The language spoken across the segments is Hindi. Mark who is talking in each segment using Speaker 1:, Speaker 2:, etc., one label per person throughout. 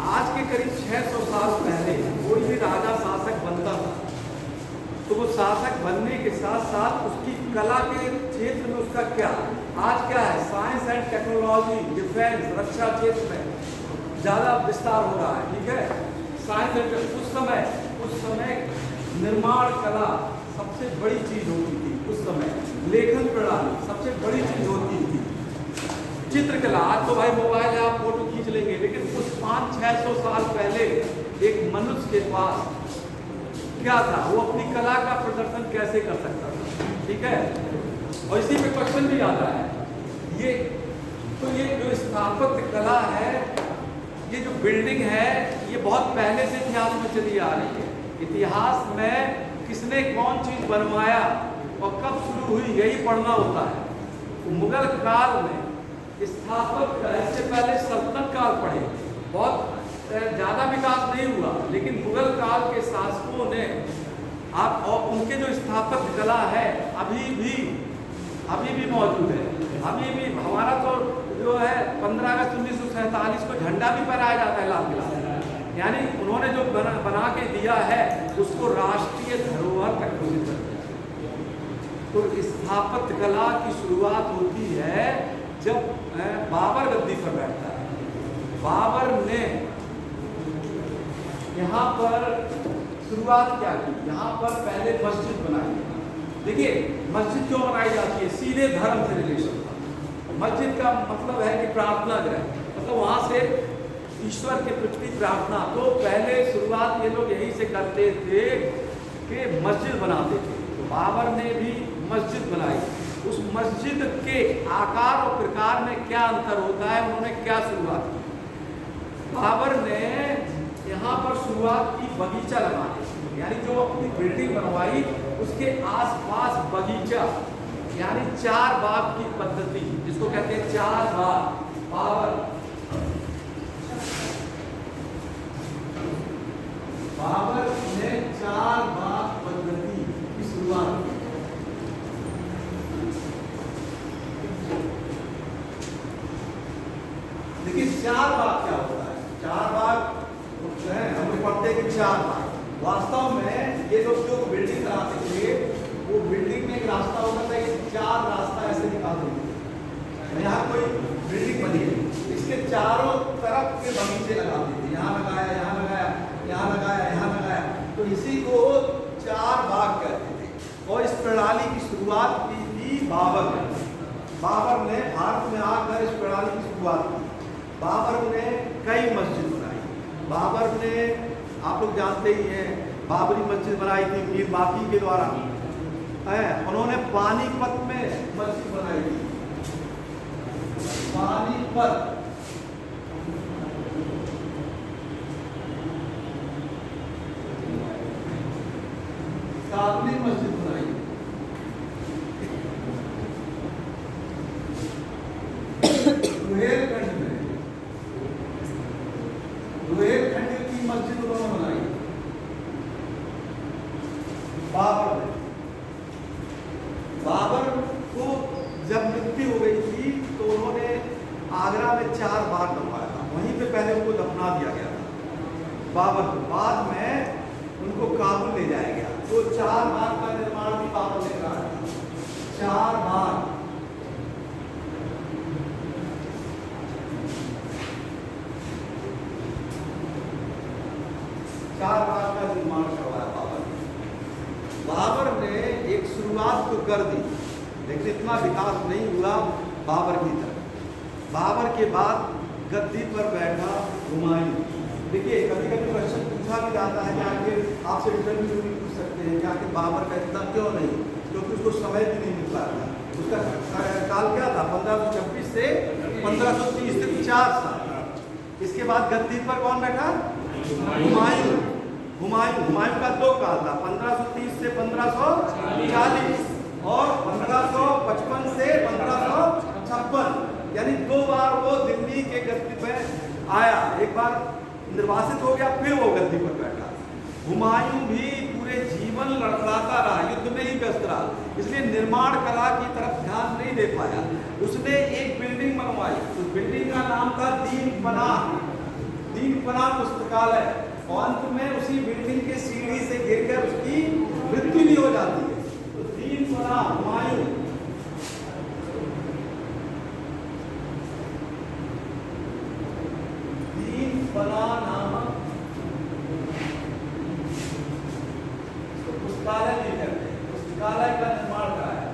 Speaker 1: आज के करीब 600 साल पहले कोई भी राजा शासक बनता था तो वो शासक बनने के साथ साथ उसकी कला के क्षेत्र में उसका क्या, आज क्या है, साइंस एंड टेक्नोलॉजी, डिफेंस, रक्षा क्षेत्र में ज़्यादा विस्तार हो रहा है। ठीक है, साइंस एंड उस समय निर्माण कला सबसे बड़ी चीज होती थी। उस समय लेखन प्रणाली सबसे बड़ी चीज होती थी। चित्रकला, आज तो भाई मोबाइल है, आप फोटो खींच लेंगे, लेकिन उस 500-600 साल पहले एक मनुष्य के पास क्या था, वो अपनी कला का प्रदर्शन कैसे कर सकता था। ठीक है, और इसी पे क्वेश्चन भी आता है। ये जो स्थापत्य कला है, ये जो बिल्डिंग है, ये बहुत पहले से इतिहास में चली आ रही है। इतिहास में किसने कौन चीज बनवाया और कब शुरू हुई, यही पढ़ना होता है। तो मुगल काल में स्थापत्य, इससे पहले सल्तनत काल पढ़े, बहुत ज़्यादा विकास नहीं हुआ, लेकिन मुगल काल के शासकों ने और उनके जो स्थापत्य कला है अभी भी मौजूद है। अभी भी हमारा तो जो है 15 अगस्त 1947 को झंडा भी फहराया जाता है लाल किला से, यानी उन्होंने जो बना के दिया है उसको राष्ट्रीय धरोहर तक घोषित कर दिया। तो स्थापत्य कला की शुरुआत होती है जब बाबर गद्दी पर बैठता है। बाबर ने यहाँ पर शुरुआत क्या की, यहाँ पर पहले मस्जिद बनाई। देखिए मस्जिद क्यों बनाई जाती है, सीधे धर्म से रिलेशन था। मस्जिद का मतलब है कि प्रार्थना गृह, मतलब वहाँ से ईश्वर के प्रति प्रार्थना। तो पहले शुरुआत ये लोग यहीं से करते थे कि मस्जिद बनाते थे। तो बाबर ने भी मस्जिद बनाई। उस मस्जिद के आकार और प्रकार में क्या अंतर होता है, उन्होंने क्या शुरुआत की। बाबर ने यहाँ पर शुरुआत की बगीचा लगाने, यानी जो अपनी बिल्डिंग बनवाई उसके आसपास बगीचा, यानी 4 बाग की पद्धति, जिसको कहते हैं 4 बाग। बाबर ने 4 बाग पद्धति की शुरुआत की। देखिए 4 बाग क्या होता है, 4 बाग हम लोग पढ़ते हैं कि 4 बाग। वास्तव में ये लोग जो बिल्डिंग बनाते थे, वो बिल्डिंग में एक रास्ता होता था, 4 रास्ता ऐसे निकालते थे। यहाँ कोई बिल्डिंग बनी है, इसके चारों तरफ के बगीचे लगाते थे, यहाँ लगाया, यहाँ लगाया, यहाँ लगाया, यहाँ लगाया। तो इसी को 4 बाग कहते थे। और इस प्रणाली की शुरुआत की थी बाबर ने। बाबर ने भारत में आकर इस प्रणाली की शुरुआत की। बाबर ने कई मस्जिद बनाई। बाबर ने, आप लोग जानते ही हैं, बाबरी मस्जिद बनाई थी मीर बाकी के द्वारा। उन्होंने पानीपत में मस्जिद बनाई थी, पानीपत। साबली मस्जिद बनाई। रुहेलखंड में, रुहेलखंड की मस्जिद उन्होंने बनाई बाबर ने। बाबर को जब मृत्यु हो गई थी तो उन्होंने आगरा में 4 बाग बनवाया था, वहीं पे पहले उनको दफना दिया गया था बाबर को। बाद में उनको काबुल ले जाया गया। तो 4 बाग का निर्माण भी बाबर ने करा था। 4 बाग, का निर्माण करवाया बाबर ने। बाबर ने एक शुरुआत तो कर दी, लेकिन इतना विकास नहीं हुआ बाबर की तरफ। बाबर के बाद गद्दी पर बैठा हुमायूं। देखिए कभी कभी क्वेश्चन पूछा भी जाता है कि आखिर आपसे इंटरव्यू भी पूछ सकते हैं कि आखिर बाबर का इतना क्यों नहीं, क्योंकि उसको समय भी नहीं मिल पाता। उसका काल क्या था, 1526 से 1530, सिर्फ 4 साल। इसके बाद गद्दी पर कौन बैठा, हुमायूं। हुमायूं का 2 काल था, 1530 से 1540 और 1555 से 1556, यानी 2 बार वो दिल्ली के गद्दी पर आया। एक बार निर्वासित हो गया, फिर वो गद्दी पर बैठा। हुमायूं भी पूरे जीवन लड़खड़ाता रहा, युद्ध में ही व्यस्त रहा, इसलिए निर्माण कला की तरफ ध्यान नहीं दे पाया। उसने एक बिल्डिंग बनवाई, उस बिल्डिंग का नाम था दीन पनाह। तीन पना पुस्तकालय, और अंत में उसी बिल्डिंग के सीढ़ी से गिरकर उसकी मृत्यु भी हो जाती है। तो तीन पना हुमायूं, तीन पना नामक पुस्तकालय नहीं करते, पुस्तकालय का निर्माण कराया।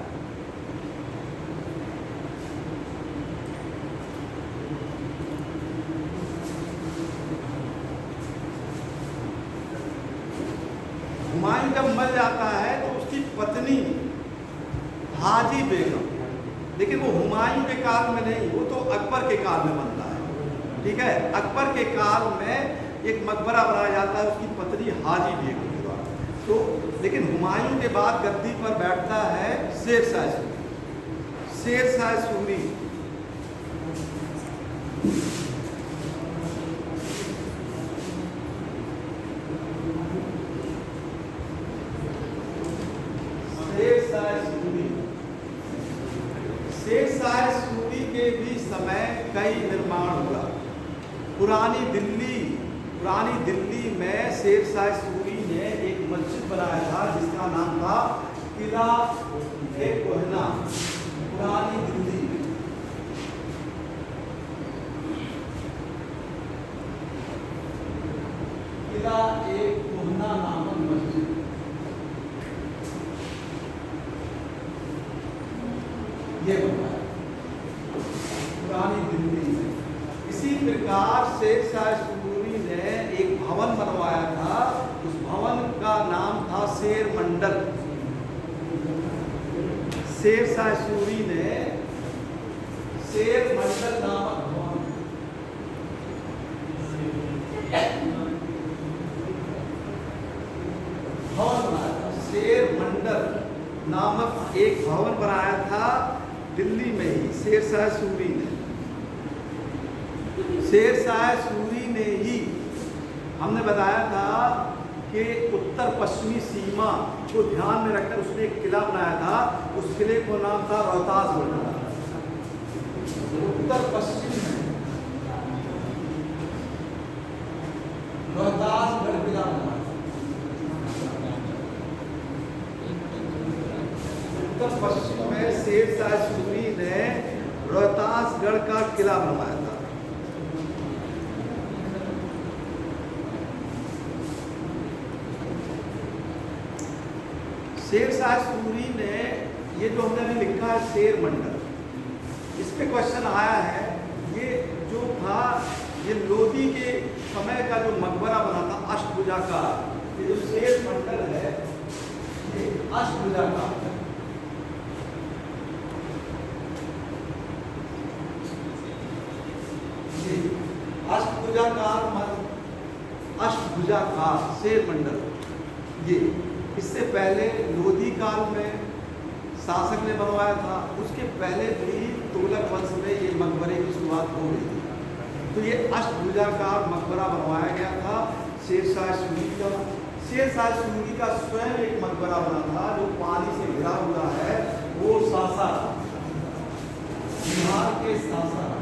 Speaker 1: हुमायूं जब मर जाता है तो उसकी पत्नी हाजी बेगम, लेकिन वो हुमायूं के काल में नहीं, वो तो अकबर के काल में बनता है। ठीक है, अकबर के काल में एक मकबरा बनाया जाता है उसकी पत्नी हाजी बेगम के द्वारा। तो लेकिन हुमायूं के बाद गद्दी पर बैठता है शेरशाह सूरी। शेरशाह सूरी शेरशाह सूरी के भी समय कई निर्माण हुआ। पुरानी दिल्ली में शेरशाह सूरी ने एक मस्जिद बनाया था जिसका नाम था किला ए कोहना। पुरानी दिल्ली में किला ए कोहना नामक मस्जिद, ये बनवाया पुरानी दिल्ली में। इसी प्रकार शेरशाह सूरी ने एक भवन बनवाया था, उस भवन का नाम था शेर मंडल। शेरशाह सूरी ने शेर मंडल नामक भवन बनाया था। शेर मंडल नामक एक भवन बनाया था दिल्ली में ही शेरशाह सूरी ने। शेरशाह सूरी ने ही, हमने बताया था कि उत्तर पश्चिमी सीमा को ध्यान में रखकर उसने एक किला बनाया था, उस किले को नाम था रोहतासगढ़। उत्तर पश्चिम में रोहतासगढ़ किला बनाया। उत्तर पश्चिम में शेरशाह सूरी ने रोहतासगढ़ का किला बनवाया था। शेरशाह सूरी ने, ये जो हमने अभी लिखा है शेर मंडल, इस पे क्वेश्चन आया है। ये जो था, ये लोधी के समय का जो मकबरा बना था अष्टभुजाकार, ये जो शेर मंडल है ये अष्टभुजाकार है। अष्टभुजाकार शेर मंडल, ये इससे पहले लोधी काल में शासक ने बनवाया था, उसके पहले भी तुगलक वंश में ये मकबरे की शुरुआत हो गई थी। तो ये अष्टभुजाकार मकबरा बनवाया गया था शेरशाह सूरी का। शेरशाह सूरी का स्वयं एक मकबरा बना था जो पानी से घिरा हुआ है, वो सासाराम, बिहार के सासाराम,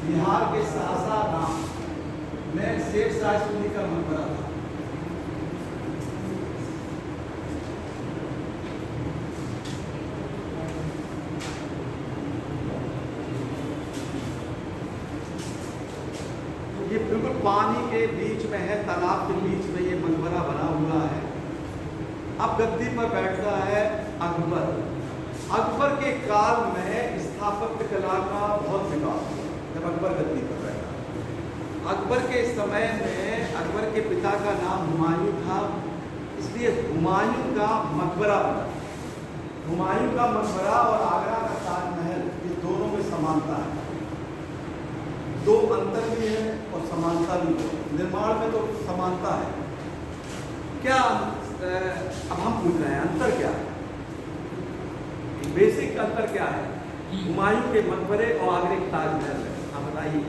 Speaker 1: बिहार के सासाराम में शेरशाह सूरी का मकबरा था। ये बिल्कुल पानी के बीच में है, तालाब के बीच में ये मकबरा बना हुआ है। अब गद्दी पर बैठता है अकबर। अकबर के काल में स्थापत्य कला का बहुत विकास हुआ जब अकबर गद्दी पर बैठा। अकबर के समय में अकबर के पिता का नाम हुमायूं था, इसलिए हुमायूं का मकबरा बना। हुमायूं का मकबरा और आगरा का ताजमहल, ये दोनों में समानता है। दो अंतर भी है और समानता भी है। निर्माण में तो समानता है। क्या अब हम पूछ रहे हैं अंतर क्या है? बेसिक अंतर क्या है हुमायूं के मकबरे और आगरे के ताजमहल में? आप बताइए,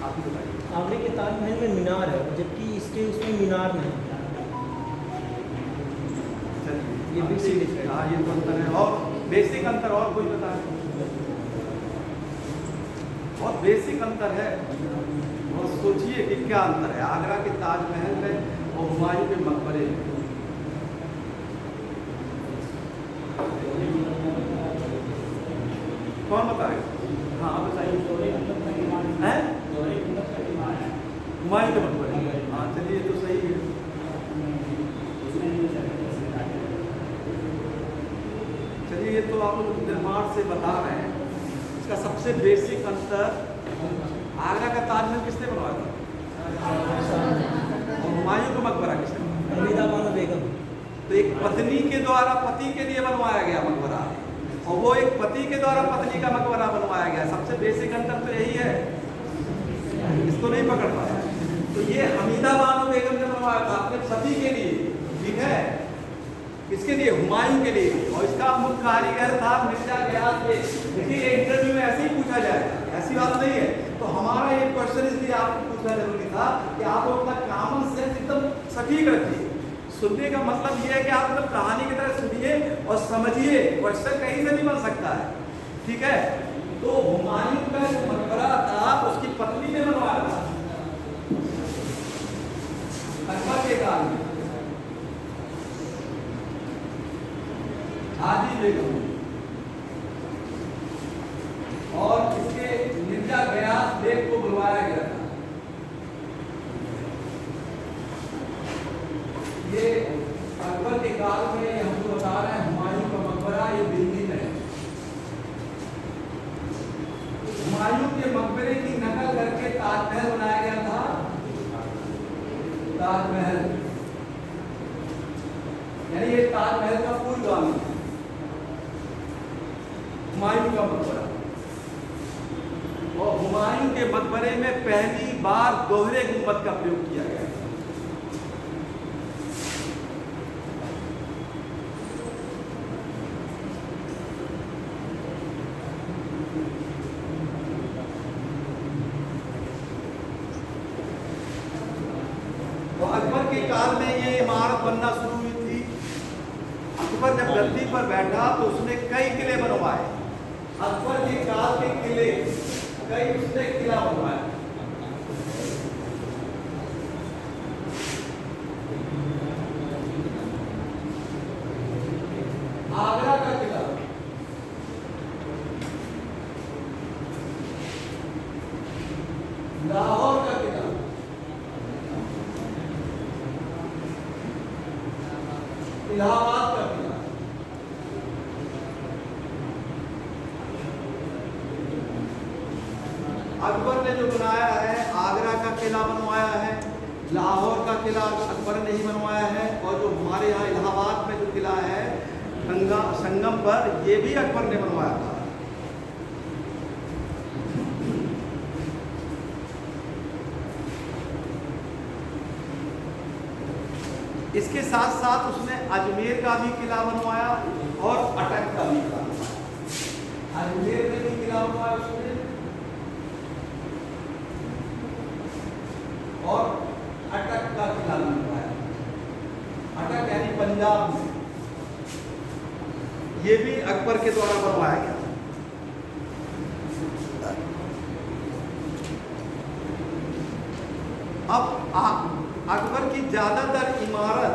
Speaker 1: आप ही बताइए।
Speaker 2: आगरे के ताजमहल में मीनार है, जबकि इसके उसमें मीनार नहीं।
Speaker 1: ये बेसिक डिफरेंस, हाँ ये तो अंतर है। और बेसिक अंतर और कोई बता बहुत बेसिक अंतर है। और सोचिए कि क्या अंतर है आगरा के ताजमहल में और हुमायूं के मकबरे में। कौन बताएगा? हाँ बताइए। हैं? हुमायूं के मकबरे। हाँ चलिए तो सही है। चलिए ये तो आप लोग निर्माण से बता रहे हैं। इसका सबसे बेसिक अंतर, आगरा का ताजमहल किसने बनवाया था? और हुमायूं का मकबरा किसने बनवाया?
Speaker 2: हमीदा बानो बेगम।
Speaker 1: तो एक पत्नी के द्वारा पति के लिए बनवाया गया मकबरा, और वो एक पति के द्वारा पत्नी का मकबरा बनवाया गया। सबसे बेसिक अंतर तो यही है, इसको नहीं पकड़ पाया। तो ये हमीदा बानो बेगम ने बनवाया था अपने पति के लिए, ठीक है, किसके लिए? हुमायूं के लिए। और इसका मुख्य कारीगर था मिर्जा गयास बेग। देखिए इंटरव्यू में ऐसे ही पूछा जाएगा, ऐसी बात नहीं है। तो हमारा ये क्वेश्चन इसलिए आपको पूछना जरूरी था कि आप लोग अपना कॉमन सेंस एकदम सटीक रखिए। सुनने का मतलब ये है कि आप मतलब कहानी की तरह सुनिए और समझिए, क्वेश्चन कहीं से भी बन सकता है, ठीक है। तो हुमायूं का जो मकबरा था उसकी पत्नी ने बनवाया था अकबर के काल में, हाजी बेगम। और इसके मिर्जा गयास बेग को बुलवाया गया था। ये अकबर के काल में ये हमको बता रहे हैं हुमायूं का मकबरा ये दिल्ली में है। हुमायूं के मकबरे की नकल करके ताजमहल बनाया गया था। ताजमहल यानी ये ताजमहल का पूर्वगामी है, हुमायूं का मकबरा। और हुमायूं के मकबरे में पहली बार दोहरे गुंबद का प्रयोग किया गया। तो अकबर के काल में ये इमारत बनना शुरू हुई थी। अकबर जब गद्दी पर बैठा तो उसने कई किले बनवाए। अकबर के काल के किले कई उसने किला बनवाया। आगरा का किला, लाहौर का किला, इलाहाबाद का किला, अकबर ने जो बनाया है आगरा का किला बनवाया है, लाहौर का किला अकबर ने ही बनवाया है, और जो हमारे यहाँ इलाहाबाद में जो किला है गंगा संगम पर, ये भी अकबर ने बनवाया था। इसके साथ साथ उसने अजमेर का भी किला बनवाया और अटक का भी किला बनवाया। अजमेर में भी किला बनवाया उसने और अटक का किला बनवाया। अटक यानी पंजाब में, ये भी अकबर के द्वारा बनवाया गया। अब अकबर की ज्यादातर इमारत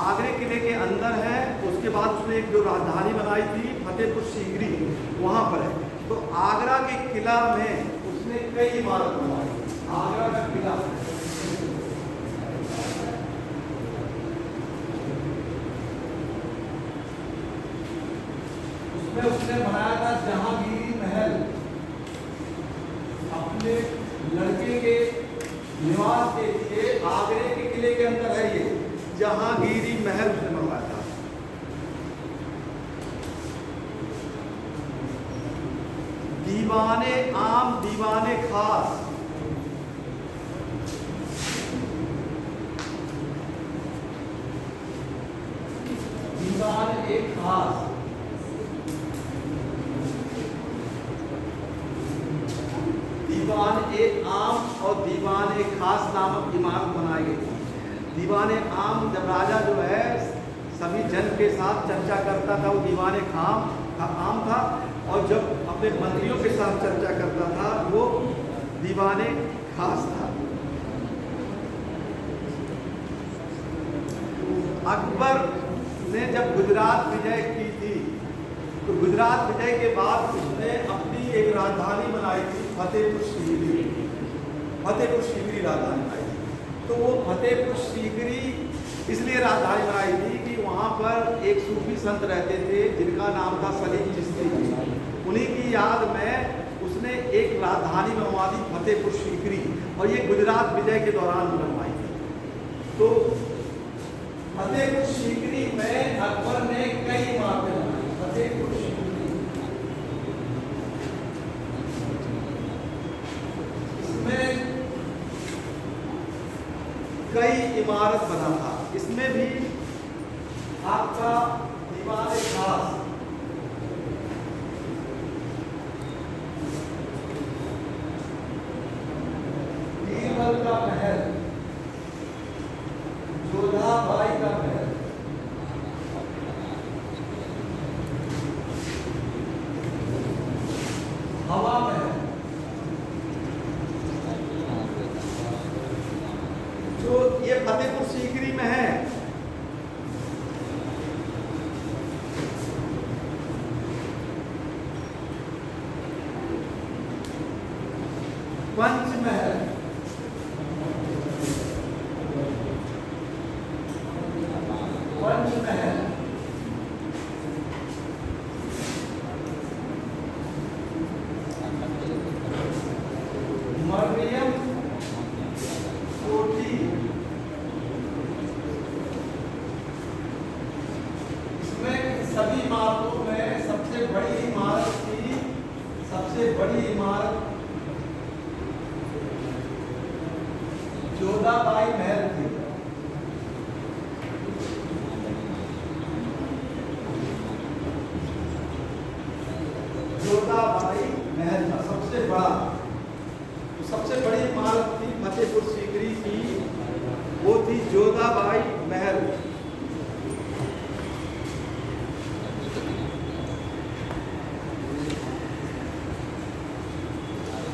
Speaker 1: आगरे किले के अंदर है। उसके बाद उसने एक जो राजधानी बनाई थी फतेहपुर सीकरी, वहां पर है। तो आगरा के किला में उसने कई इमारत बनवाई। आगरा का किला उसमें उसने बनाया था जहांगीरी महल, अपने लड़के के निवास के लिए। आगरे के किले के अंदर है ये जहांगीरी महल उसने बनवाया था। दीवाने आम, दीवाने खास, दीवान एक खास, दीवान एक आम और दीवान एक खास नामक इमारत बनाई गई थी। दीवान आम जब राजा जो है सभी जन के साथ चर्चा करता था, वो दीवान खाम का आम था। और जब अपने मंत्रियों के साथ चर्चा करता था वो दीवाने खास था। अकबर ने जब गुजरात विजय की थी तो गुजरात विजय के बाद उसने अपनी एक राजधानी बनाई थी, फतेहपुर सीकरी। फतेहपुर सीकरी राजधानी बनाई थी। तो वो फतेहपुर सीकरी इसलिए राजधानी बनाई थी कि वहाँ पर एक सूफी संत रहते थे जिनका नाम था सलीम चिश्ती। उन्हीं की याद में उसने एक राजधानी बनवा दी, फतेहपुर सीकरी, और ये गुजरात विजय के दौरान बनवाई थी। तो फतेहपुर सीकरी में अकबर ने कई इमारतें बनाई। फतेहपुर सीकरी इसमें कई इमारत बना था। इसमें भी आपका दीवार खास बीरबल का महल, जोधाबाई का महल, हवा महल, जो ये फतेहपुर सीकरी में है। पंचमहल, पंचमहल, मरियम कोठी, इसमें सभी इमारतों में सबसे बड़ी इमारत थी, सबसे बड़ी इमारत जोधाबाई महल थी। जोधाबाई महल था सबसे बड़ा। तो सबसे बड़ी इमारत थी फतेहपुर सीकरी की, वो थी जोधाबाई महल।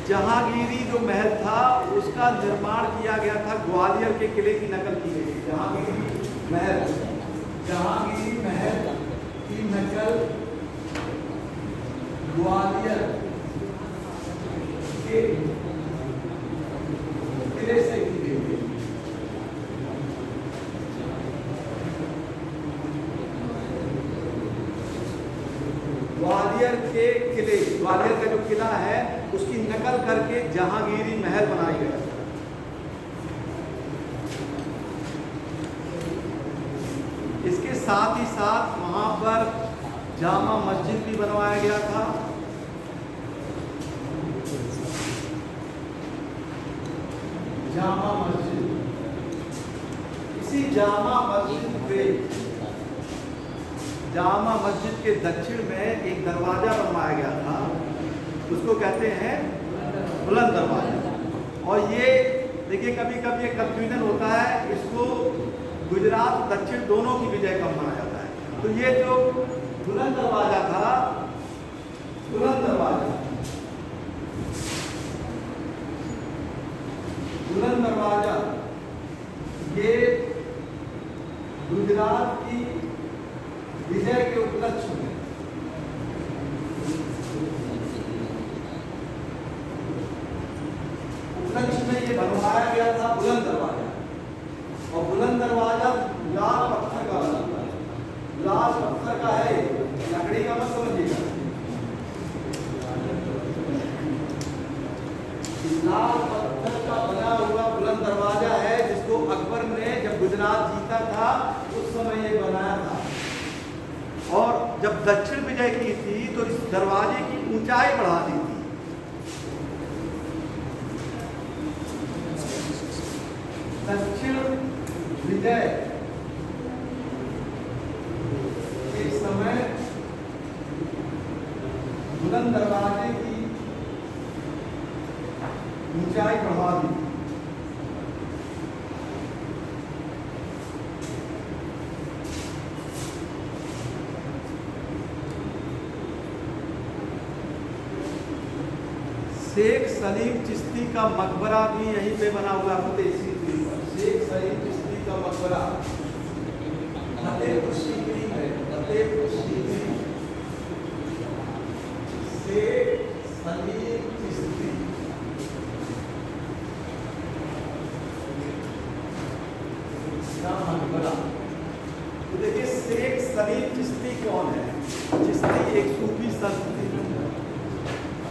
Speaker 1: जहांगीरी जो महल था उसका निर्माण किया गया था, ग्वालियर के किले की नकल की गई। जहांगीरी महल, जहांगीरी महल की नकल ग्वालियर के किले से की गई है। ग्वालियर के किले, ग्वालियर का जो किला है उसकी नकल करके जहांगीरी महल बनाया गया। इसके साथ ही साथ वहां पर जामा मस्जिद भी बनवाया गया था। जामा मस्जिद, इसी जामा मस्जिद पे, जामा मस्जिद के दक्षिण में एक दरवाजा बनवाया गया था, उसको कहते हैं बुलंद दरवाजा। और ये देखिए कभी कभी एक कंफ्यूजन होता है, इसको गुजरात दक्षिण दोनों की विजय कब माना जाता है। तो ये जो बुलंद दरवाजा था, बुलंद दरवाजा, बुलंद दरवाजा ये गुजरात की विजय के उपलक्ष्य में ये बनवाया गया था बुलंद दरवाजा। और बुलंद दरवाजा लाल पत्थर का बना हुआ है, लाल पत्थर का है, लकड़ी का मत समझिएगा। लाल पत्थर का बना हुआ बुलंद दरवाजा है, जिसको अकबर ने जब गुजरात जीता था उस समय ये बनाया था। और जब दक्षिण विजय की थी तो इस दरवाजे की ऊंचाई बढ़ा दी थी। दक्षिण विजय के समय बुलंद दरवाजे की ऊंचाई बढ़ा दी। शेख सलीम चिश्ती का मकबरा भी यहीं पे बना हुआ है फतेहपुर सीकरी पर। शेख सलीम चिश्ती का मकबरा फतेहपुर सीकरी में, फतेहपुर सीकरी। शेख सलीम चिश्ती का मकबरा। तो देखिए शेख सलीम चिश्ती कौन है? चिश्ती एक सूफी संत थे।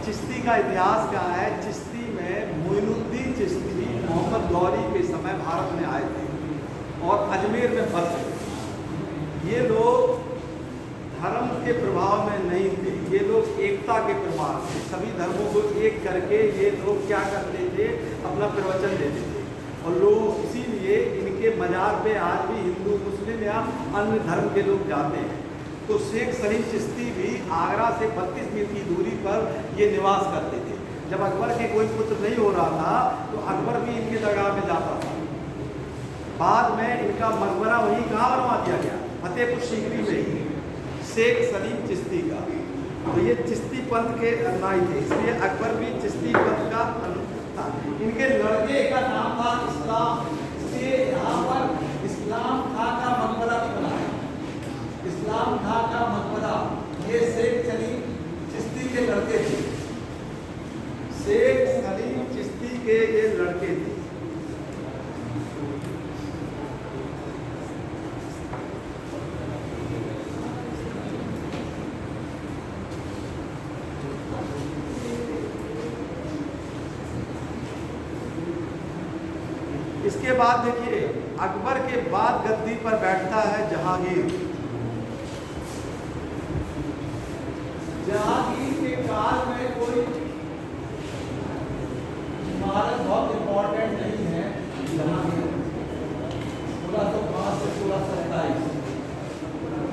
Speaker 1: चिश्ती का इतिहास क्या है? चिश्ती में मोइनुद्दीन चिश्ती मोहम्मद गौरी के समय भारत में आए थे और अजमेर में बसे। ये लोग धर्म के प्रभाव में नहीं थे, ये लोग एकता के प्रभाव थे। सभी धर्मों को एक करके ये लोग क्या करते थे? अपना प्रवचन देते थे। और लोग इसीलिए इनके मज़ार पे आज भी हिंदू, मुस्लिम या अन्य धर्म के लोग जाते हैं। तो शेख सलीम चिश्ती भी आगरा से 32 मील की दूरी पर ये निवास करते थे। जब अकबर के कोई पुत्र नहीं हो रहा था तो अकबर भी इनके दरगाह में जाता था। बाद में इनका मकबरा वहीं कहाँ बनवा दिया गया? फतेहपुर सीकरी में ही, शेख सलीम चिश्ती का। तो ये चिश्ती पंथ के अनुयायी थे, इसलिए अकबर भी चिश्ती पंथ का था। इनके लड़के का नाम था इस्लाम, इसलिए यहाँ पर इस्लाम खां का मकबरा भी बना है। इस्लाम खां का मकबरा, ये शेख सलीम चिश्ती के लड़के थे। शेख सलीम चिश्ती के ये लड़के थे। इसके बाद देखिए अकबर के बाद गद्दी पर बैठता है जहांगीर। जहांगीर के काल में कोई इमारत बहुत इम्पोर्टेंट नहीं है। जहांगीर 1605 से 1627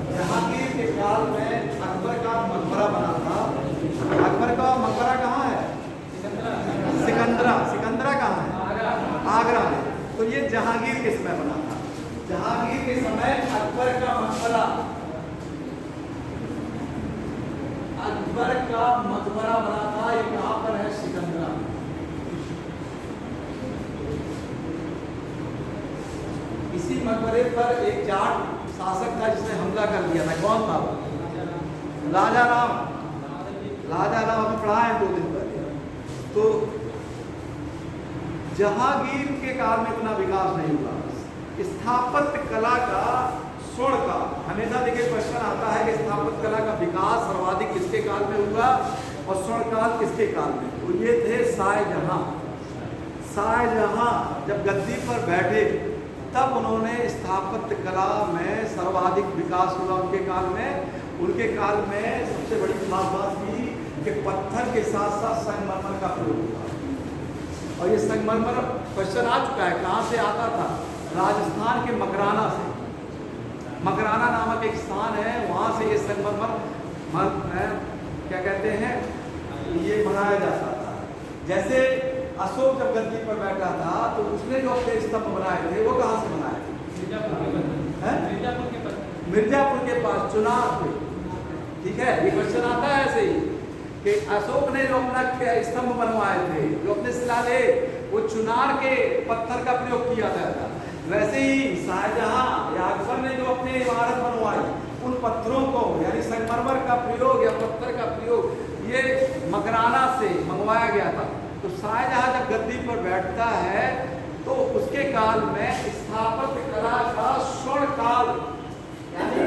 Speaker 1: जहांगीर के काल में अकबर का मकबरा बना था। अकबर का मकबरा कहाँ है? सिकंदरा। सिकंदरा कहाँ है? आगरा में। तो ये जहांगीर के समय बना था। जहांगीर के समय अकबर का मकबरा, अकबर का मकबरा बना था। ये कहाँ पर है? सिकंदरा। इसी मकबरे पर एक जाट शासक था जिसने हमला कर दिया था। कौन था? राजा राम। राजा राम हमें पढ़ा है 2 दिन पहले। तो जहांगीर के काल में इतना विकास नहीं हुआ। स्थापत्य कला का, स्वर्ण का, हमेशा देखिए क्वेश्चन आता है कि स्थापत्य कला का विकास सर्वाधिक किसके काल में हुआ और स्वर्ण काल किसके काल में? तो ये थे शाहजहां। शाहजहां जब गद्दी पर बैठे तब उन्होंने स्थापत्य कला में सर्वाधिक विकास हुआ उनके काल में। उनके काल में सबसे बड़ी खास बात थी कि पत्थर के साथ साथ संगमरमर का प्रयोग हुआ। और ये संगमरमर क्वेश्चन आ चुका है, कहाँ से आता था? राजस्थान के मकराना से। मकराना नामक एक स्थान है, वहाँ से ये संगमरमर क्या कहते हैं, ये बनाया जाता था। जैसे अशोक जब गद्दी पर बैठा था तो उसने जो अपने स्तंभ बनाए थे वो कहाँ से बनाए थे? मिर्जापुर के पास चुनार पे। ठीक है, ये क्वेश्चन आता है ऐसे ही कि अशोक ने जो अपना स्तंभ बनवाए थे, जो अपने शिलालेख, वो चुनार के पत्थर का प्रयोग किया गया था। वैसे ही शाहजहां या अकबर ने जो अपने इमारत बनवाई, उन पत्थरों को यानी संगमरमर का प्रयोग या पत्थर का प्रयोग ये मकराना से मंगवाया गया था। तो शाहजहां जब गद्दी पर बैठता है तो उसके काल में स्थापत्य कला का स्वर्ण काल यानी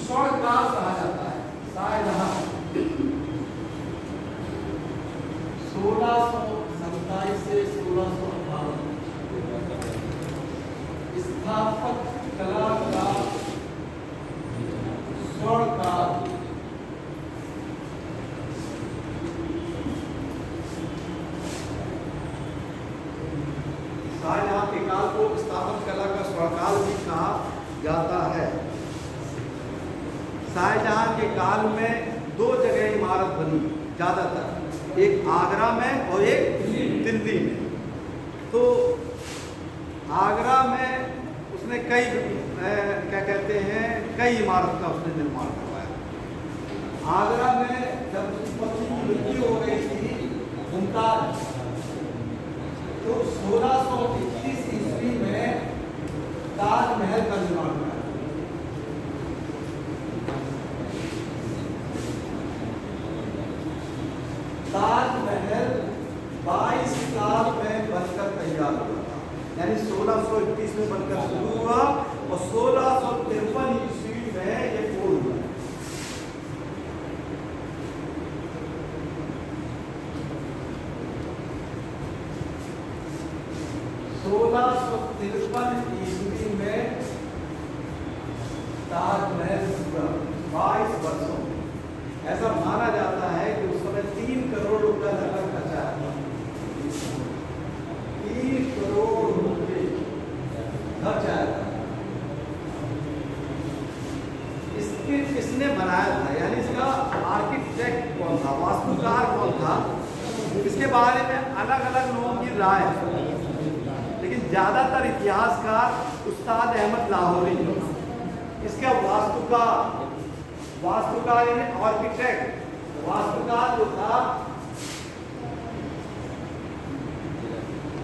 Speaker 1: स्वर्ण काल कहा जाता है। शाहजहां 1627 से 1658 स्थापत्य कला का स्वर्ण काल। शाहजहां के काल को स्थापत्य कला का स्वर्णकाल भी कहा जाता है। शाहजहां के काल में 2 जगह इमारत बनी ज्यादातर, एक आगरा में और एक दिल्ली में। तो आगरा में उसने कई क्या कहते हैं कई इमारत का उसने निर्माण करवाया। आगरा में जब उसकी पत्नी की मृत्यु हो गई थी मुमताज। तो 1621 ईस्वी में ताजमहल का निर्माण हुआ। ताजमहल 22 साल में बनकर तैयार हुआ था, यानी 1621 में बनकर शुरू हुआ और 1653 ईस्वी में ये पूर्ण हुआ। ईस्वी में ताजमहल पूरा 22 वर्षों। ऐसा माना जाता है कि उस समय 3 करोड़ रुपया लगभग खर्चा है। 3 करोड़ रुपये खर्च आया था। इसके किसने बनाया था, यानी इसका आर्किटेक्ट कौन था, वास्तुकार कौन था, इसके बारे में अलग अलग लोगों की राय है, लेकिन ज्यादातर इतिहासकार उस्ताद अहमद लाहौरी, इसका वास्तुकार यानी आर्किटेक्ट, वास्तुकार जो था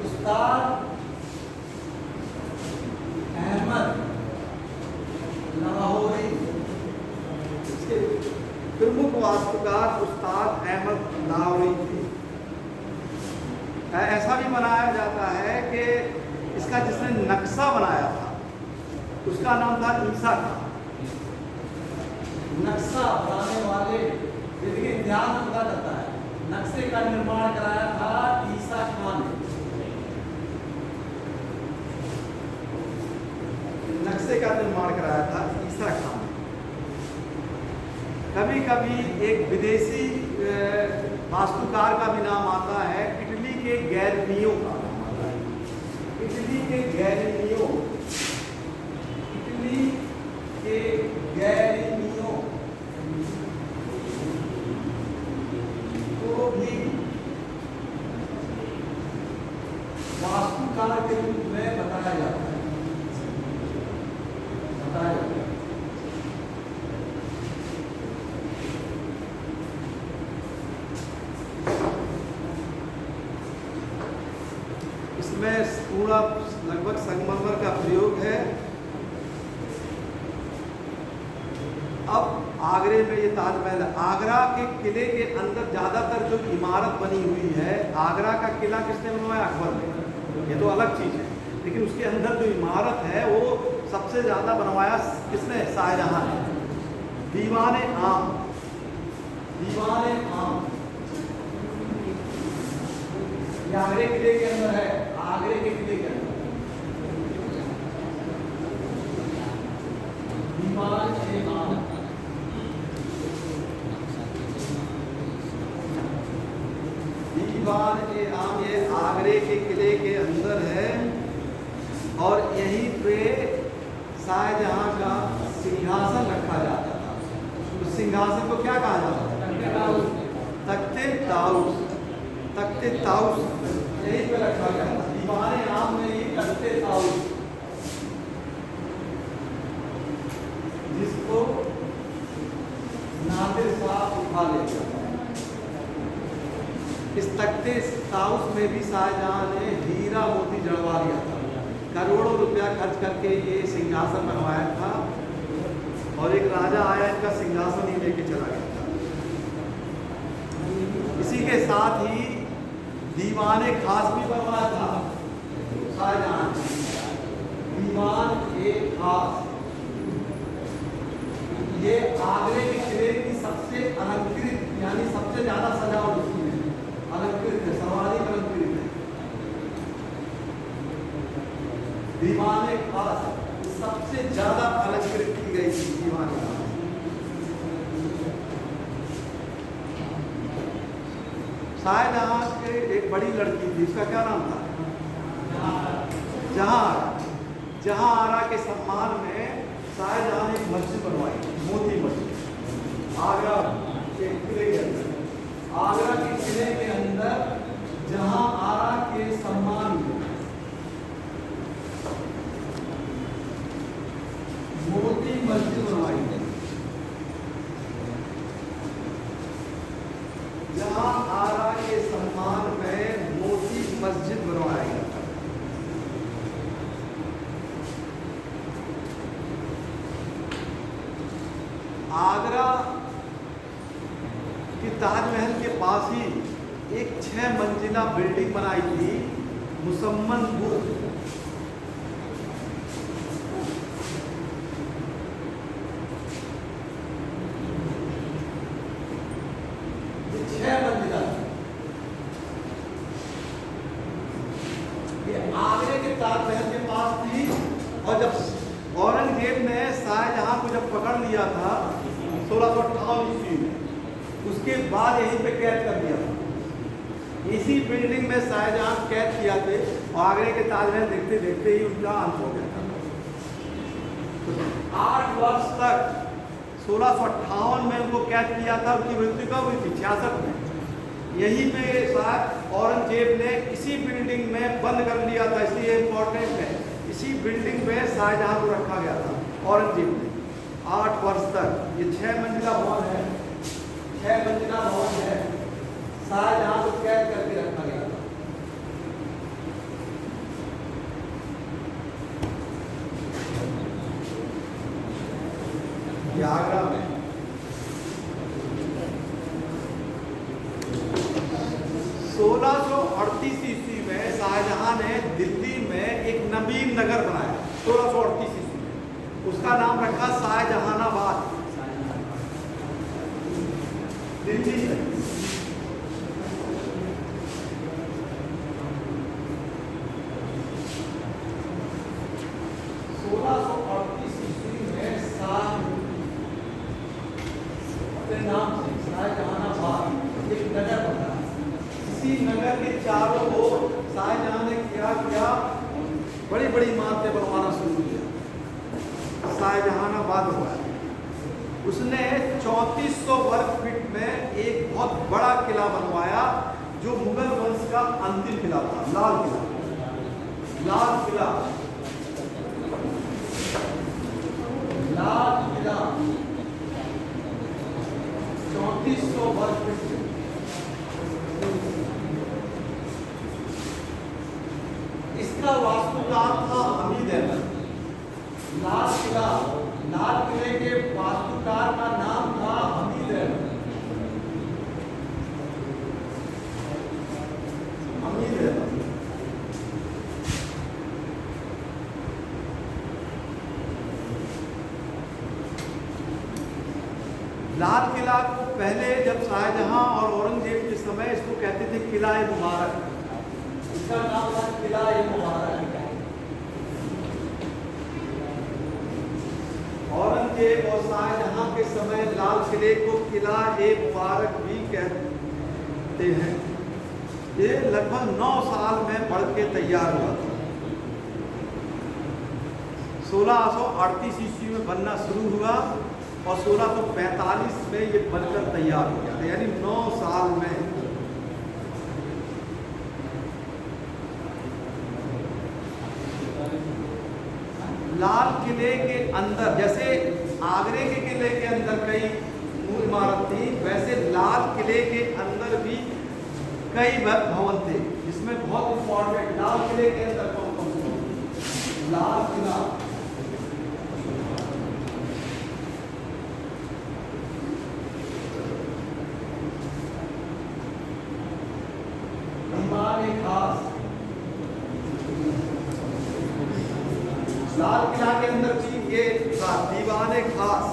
Speaker 1: उस्ताद अहमद लाहौरी। इसके प्रमुख वास्तुकार उस्ताद अहमद लाहौरी थे। ऐसा भी बनाया जाता है कि इसका जिसने नक्शा बनाया था उसका नाम था ईसा खान। नक्शा बनाने वाले, देखिए इतिहास में पता चलता है, नक्शे का निर्माण कराया था ईसा खान ने। नक्शे का निर्माण कराया था ईसा खान। कभी कभी एक विदेशी वास्तुकार का भी नाम आता है, इटली के गैलिलियो का नाम आता है। इटली के गैलिलियो, इटली के गैलिलियो को भी वास्तुकार के रूप में बताया जाता है, बताया जाता है। इसमें पूरा लगभग संगमरमर का प्रयोग है। अब आगरे में ये ताजमहल, आगरा के किले के अंदर ज्यादातर जो इमारत बनी हुई है, आगरा का किला किसने बनवाया, अकबर ने, ये तो अलग चीज है, लेकिन उसके अंदर जो इमारत है वो सबसे ज्यादा बनवाया किसने, शाहजहां ने। दीवाने आम, दीवाने आम आगरे किले के अंदर है, आगरे के किले के अंदर दीवान-ए-आम। दीवान-ए-आम ये आगरे के किले के अंदर है और यहीं पे शाहजहां का सिंहासन रखा जाता था। उस सिंहासन को क्या कहा जाता था, तख्ते ताऊस, तख्ते ताऊस यहीं पे रखा गया था। दीवान-ए-आम में ही तख्ते ताऊस, जिसको नादिर शाह उठा लेता है। इस तख्ते ताऊस में भी शाहजहां ने हीरा मोती जड़वा लिया था, करोड़ों रुपया खर्च करके ये सिंहासन बनवाया था और एक राजा आया इनका सिंहासन ही लेके चला गया था। इसी के साथ ही दीवाने खास भी बनवाया था शाहजहां ने, दीवान-ए-खास। ये आगरे के किले की सबसे अलंकृत, यानी सबसे ज्यादा सजावट उसकी है, अलंकृत है, सर्वाधिक अलंकृत है। दीवान-ए-खास सबसे ज्यादा अलंकृत की गई थी, दीवान-ए-खास। शाहजहां के एक बड़ी लड़की थी, उसका क्या नाम था, जहांआरा। जहांआरा के सम्मान में शाहजहां ने एक मस्जिद बनवाई, मोती मस्जिद, आगरा के किले के अंदर। आगरा के किले के अंदर जहांआरा के सम्मान में मोती मस्जिद बनवाई है। जहांआरा के सम्मान मंजिला बिल्डिंग बनाई थी मुसम्मनपुर। ये 6 मंजिला, ये आगरे के ताजमहल के पास थी। और जब औरंगजेब ने शाहजहां को जब पकड़ लिया था 1658 ईस्वी में, उसके बाद यहीं पे कैद कर दिया था। इसी बिल्डिंग में शाहजहां कैद किया थे और आगरे के ताजमहल देखते देखते ही उनका अंत हो गया था। तो 8 वर्ष तक 1658 में उनको कैद किया था। उनकी मृत्यु कब हुई थी? 66 में। यहीं पे शायद औरंगजेब ने इसी बिल्डिंग में बंद कर लिया था, इसलिए इम्पोर्टेंट है। इसी बिल्डिंग में शाहजहां को रखा गया था औरंगजेब ने 8 वर्ष तक। ये 6 मंजिला भवन है, 6 मंजिला भवन है, शाहजहां को कैद करके रखा गया था। ये आगरा में 1638 ईस्वी में शाहजहां ने दिल्ली में एक नवीन नगर बनाया। 1638 ईस्वी में उसका नाम रखा शाहजहानाबाद, दिल्ली में। 1638 ईस्वी में अपने नाम से शाहजहानाबाद एक नगर बना। इसी नगर के चारों ओर शाहजहां ने क्या बड़ी बड़ी इमारतें बनवाना शुरू किया। शाहजहानाबाद हुआ। उसने 3400 वर्ग फीट में एक बहुत बड़ा किला बनवाया, जो मुगल वंश का अंतिम किला था, लाल किला। लाल किला, लाल किला 3400 वर्ग फीट। इसका वास्तुकार था हमीद अहमद। लाल किला, लाल किले के वास्तुकार का नाम था हमीद अहमद। हमीद अहमद लाल किला को पहले जब शाहजहां और औरंगजेब के समय इसको कहते थे किला-ए-मुबारक। इसका नाम था किला-ए-मुबारक। औरंगजेब और शाहजहां के समय लाल किले को किला-ए-मुबारक भी कहते हैं। ये लगभग 9 साल में बढ़ के तैयार हुआ था। 1638 ईस्वी में बनना शुरू हुआ और 1645 में ये बनकर तैयार हो गया था, यानी 9 साल में। लाल किले के अंदर, जैसे आगरे के किले के अंदर कई मूल इमारत थी, वैसे लाल किले के अंदर भी कई भवन थे, जिसमें बहुत इंपॉर्टेंट लाल किले के अंदर कौन कौन से? लाल किला, खास। लाल किला के अंदर थी ये दीवाने खास,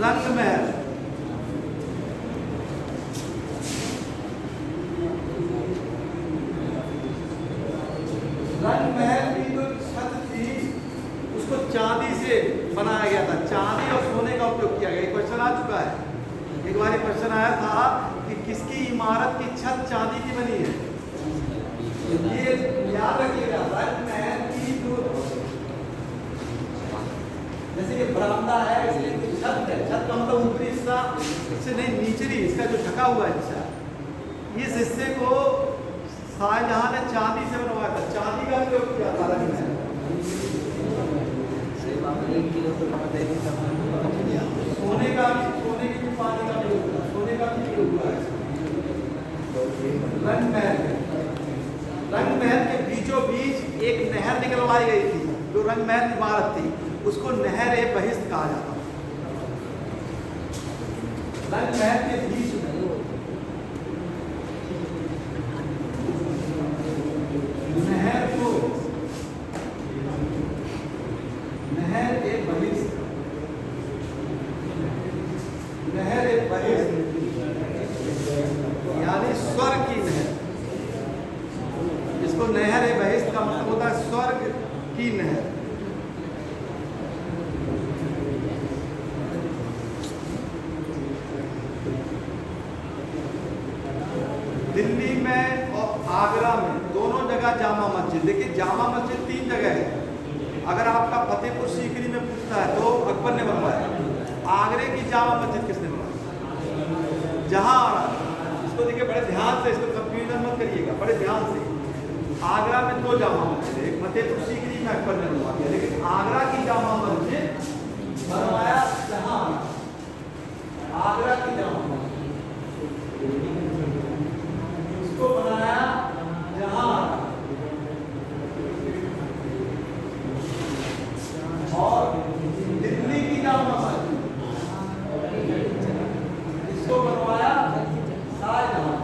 Speaker 1: रंग महल, रंग महल की जो छत थी उसको चांदी से बनाया गया था। चांदी और सोने का उपयोग किया गया। क्वेश्चन आ चुका है, एक बार क्वेश्चन आया था कि किसकी इमारत की छत चांदी की बनी है। ये याद रखिएगा, रंग महल की जो, जैसे ये बरामदा है, इसकी छत है, छत का मतलब ऊपरी हिस्सा, इससे नहीं निचली, इसका जो ढका हुआ हिस्सा, इस हिस्से को शाहजहां ने चांदी से बनवाया था। चांदी का उपयोग किया था रंग महल। सोने का भी, सोने की भी पानी का भी होता है, सोने का भी हुआ है। रंग महल, रंग महल के बीचों बीच एक नहर निकलवाई गई थी, जो रंग महल इमारत थी, उसको नहर-ए-बहिश्त कहा जाता है। रंग महल के बीच में स्वर्ग की नहर। दिल्ली में और आगरा में दोनों जगह जामा मस्जिद। देखिए जामा मस्जिद 3 जगह है। अगर आपका फतेहपुर सीकरी में पूछता है तो अकबर ने बनवाया। आगरे की जामा मस्जिद किसने बनवाया? जहां इसको देखिए बड़े ध्यान से, इसको कंफ्यूजन मत करिएगा, बड़े ध्यान से। आगरा में 2 जामा मस्जिद है, फतेहपुर सीकरी में अकबर ने बनवा दिया, लेकिन आगरा की जामा मस्जिद बनवाया जहां। आगरा की जामा मस्जिद इसको बनाया जहां। और दिल्ली की जामा मस्जिद इसको बनवाया शाहजहां।